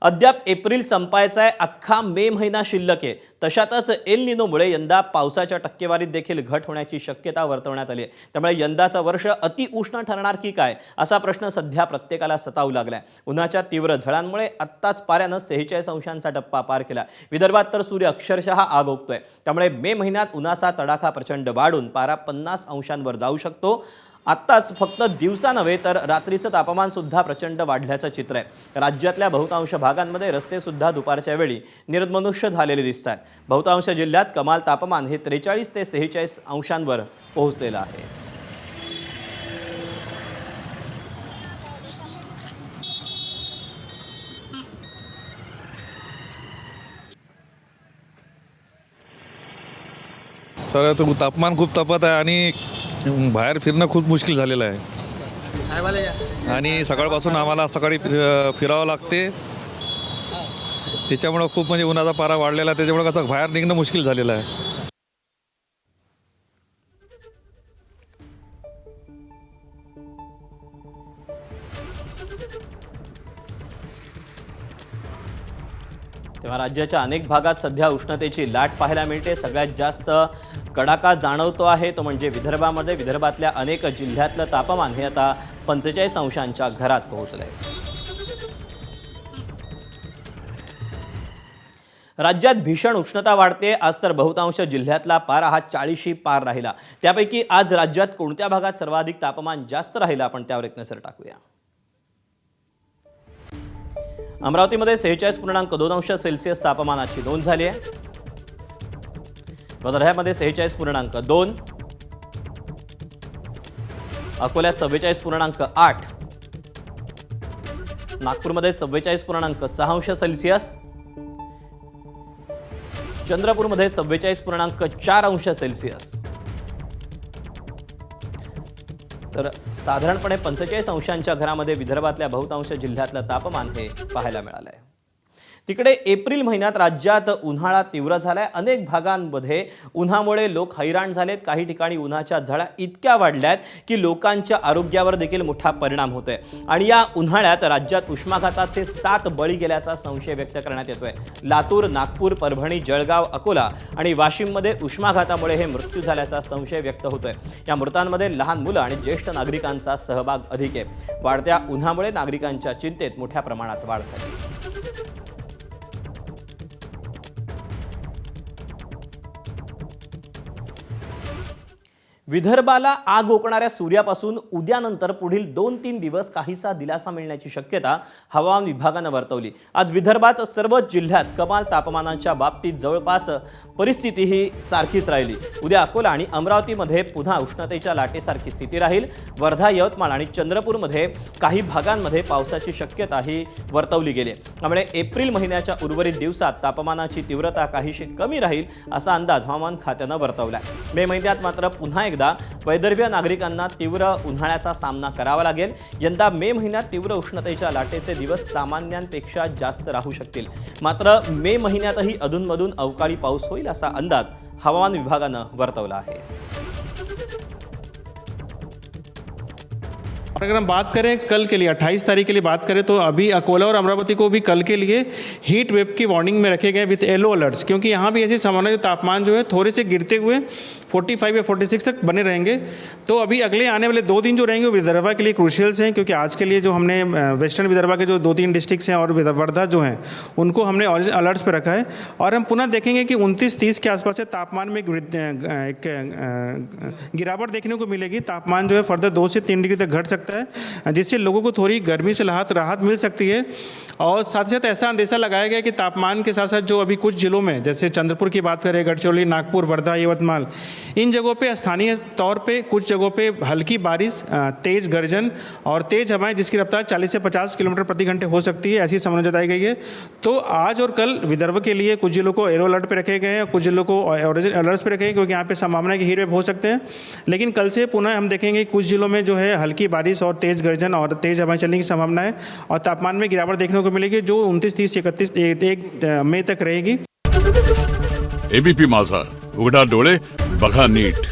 अद्याप एप्रिल संपायचा आहे, अख्खा मे महिना शिल्लक आहे. तशातच एल निनोमुळे यंदा पावसाच्या टक्केवारीत देखील घट होण्याची शक्यता वर्तवण्यात आली आहे. त्यामुळे यंदाचं वर्ष अति उष्ण ठरणार की काय असा प्रश्न सध्या प्रत्येकाला सतावू लागलाय. उन्हाच्या तीव्र झळांमुळे आत्ताच पाऱ्यानं 46 अंशांचा टप्पा पार केला. विदर्भात तर सूर्य अक्षरशः आग ओकतोय. त्यामुळे मे महिन्यात उन्हाचा तडाखा प्रचंड वाढून पारा 50 अंशांवर जाऊ शकतो. आत्ताच फक्त दिवसा नव्हे तर रात्रीचं तापमान सुद्धा प्रचंड वाढल्याचं चित्र आहे. राज्यातल्या बहुतांश भागांमध्ये रस्ते सुद्धा दुपारच्या वेळी निर्मनुष्य झालेले दिसतात. बहुतांश जिल्ह्यात कमाल तापमान हे 43 ते 46 अंशांवर पोहोचलेलं आहे. सर तो तापमान खूप तापत आहे आणि बाहेर फिरणं खूप मुश्किल झालेलं आहे. आणि सकाळपासून आम्हाला सकाळी फिरावं लागते. त्याच्यामुळं खूप म्हणजे उन्हाचा पारा वाढलेला आहे. त्याच्यामुळे कसं बाहेर निघणं मुश्किल झालेलं आहे. तेव्हा राज्याच्या अनेक भागात सध्या उष्णतेची लाट पाहायला मिळते. सगळ्यात जास्त कडाका जाणवतो आहे तो म्हणजे विदर्भामध्ये. विदर्भातल्या अनेक जिल्ह्यातलं तापमान हे आता 45 अंशांच्या घरात पोहोचलंय. राज्यात भीषण उष्णता वाढते. आज तर बहुतांश जिल्ह्यातला पारा हा 40शी पार राहिला. त्यापैकी आज राज्यात कोणत्या भागात सर्वाधिक तापमान जास्त राहिलं आपण त्यावर एक नजर टाकूया. अमरावतीमध्ये 46.2 अंश सेल्सिअस तापमानाची नोंद झाली आहे. वर्ध्यामध्ये 46.2, अकोल्यात 44.8, नागपूरमध्ये 44.6 अंश सेल्सिअस, चंद्रपूरमध्ये 44.4 अंश सेल्सिअस. तर साधारणपणे 45 अंशांच्या घरामध्ये विदर्भातल्या बहुतांश जिल्ह्यातलं तापमान हे पाहायला मिळालंय. तिकडे एप्रिल महिन्यात राज्यात उन्हाळा तीव्र झालाय. अनेक भागांमध्ये उन्हामुळे लोक हैराण झालेत. काही ठिकाणी उन्हाच्या झळा इतक्या वाढल्यात की लोकांच्या आरोग्यावर देखील मोठा परिणाम होतोय. आणि या उन्हाळ्यात राज्यात उष्माघाताचे 7 बळी गेल्याचा संशय व्यक्त करण्यात येतोय. लातूर, नागपूर, परभणी, जळगाव, अकोला आणि वाशिममध्ये उष्माघातामुळे हे मृत्यू झाल्याचा संशय व्यक्त होतोय. या मृतांमध्ये लहान मुलं आणि ज्येष्ठ नागरिकांचा सहभाग अधिक आहे. वाढत्या उन्हामुळे नागरिकांच्या चिंतेत मोठ्या प्रमाणात वाढ झाली. विदर्भाला आग ओकणाऱ्या सूर्यापासून उद्यानंतर पुढील 2-3 दिवस काहीसा दिलासा मिळण्याची शक्यता हवामान विभागानं वर्तवली. आज विदर्भात सर्वच जिल्ह्यात कमाल तापमानाच्या बाबतीत जवळपास परिस्थिती ही सारखीच राहिली. उद्या अकोला आणि अमरावतीमध्ये पुन्हा उष्णतेच्या लाटेसारखी स्थिती राहील. वर्धा, यवतमाळ आणि चंद्रपूरमध्ये काही भागांमध्ये पावसाची शक्यता ही वर्तवली गेली. त्यामुळे एप्रिल महिन्याच्या उर्वरित दिवसात तापमानाची तीव्रता काहीशी कमी राहील असा अंदाज हवामान खात्यानं वर्तवलाय. मे महिन्यात मात्र पुन्हा एकदा वैदर्भीय नागरिकांना तीव्र उन्हाळ्याचा सामना करावा लागेल. यंदा मे महिन्यात तीव्र उष्णतेच्या लाटेचे दिवस सामान्यांपेक्षा जास्त राहू शकतील. मात्र मे महिन्यातही अधूनमधून अवकाळी पाऊस होईल असा अंदाज हवामान विभागानं वर्तवला आहे. अगर हम बात करें कल के लिए 28 तारीख के लिए बात करें तो अभी अकोला और अमरावती को भी कल के लिए हीट वेव की वार्निंग में रखे गए विथ येलो अलर्ट्स, क्योंकि यहाँ भी ऐसी संभावना है तापमान जो है थोड़े से गिरते हुए 45 या 46 तक बने रहेंगे. तो अभी अगले आने वाले 2 दिन जो रहेंगे वो विदर्भा के लिए क्रूशियल्स हैं, क्योंकि आज के लिए जो हमने वेस्टर्न विदर्भा के जो 2-3 डिस्ट्रिक्ट्स हैं और वर्धा जो हैं उनको हमने ऑरेंज अलर्ट्स पर रखा है. और हम पुनः देखेंगे कि 29-30 के आसपास से तापमान में एक गिरावट देखने को मिलेगी. तापमान जो है फर्दर 2 से 3 डिग्री तक घट सकता है, जिससे लोगों को थोड़ी गर्मी से राहत मिल सकती है. और साथ ही साथ ऐसा अंदेशा लगाया गया कि तापमान के साथ साथ जो अभी कुछ जिलों में, जैसे चंद्रपुर की बात करें, गढ़चिरौली, नागपुर, वर्धा, यवतमाल, इन जगहों पे स्थानीय तौर पे कुछ जगहों पे हल्की बारिश, तेज़ गर्जन और तेज़ हवाएं जिसकी रफ्तार 40 से 50 किलोमीटर प्रति घंटे हो सकती है, ऐसी संभावना जताई गई है. तो आज और कल विदर्भ के लिए कुछ जिलों को येलो अलर्ट पे रखे गए हैं, कुछ जिलों को ऑरेंज अलर्ट पे रखे गए, क्योंकि यहाँ पे संभावना है कि हीट वेव हो सकते हैं. लेकिन कल से पुनः हम देखेंगे कुछ जिलों में जो है हल्की बारिश और तेज़ गर्जन और तेज़ हवाएं चलने की संभावना है. और तापमान में गिरावट देखने को मिलेगी जो 29, 30, 31, 1 मई तक रहेगी. एबीपी माझा, उघडा डोळे बघा नीट.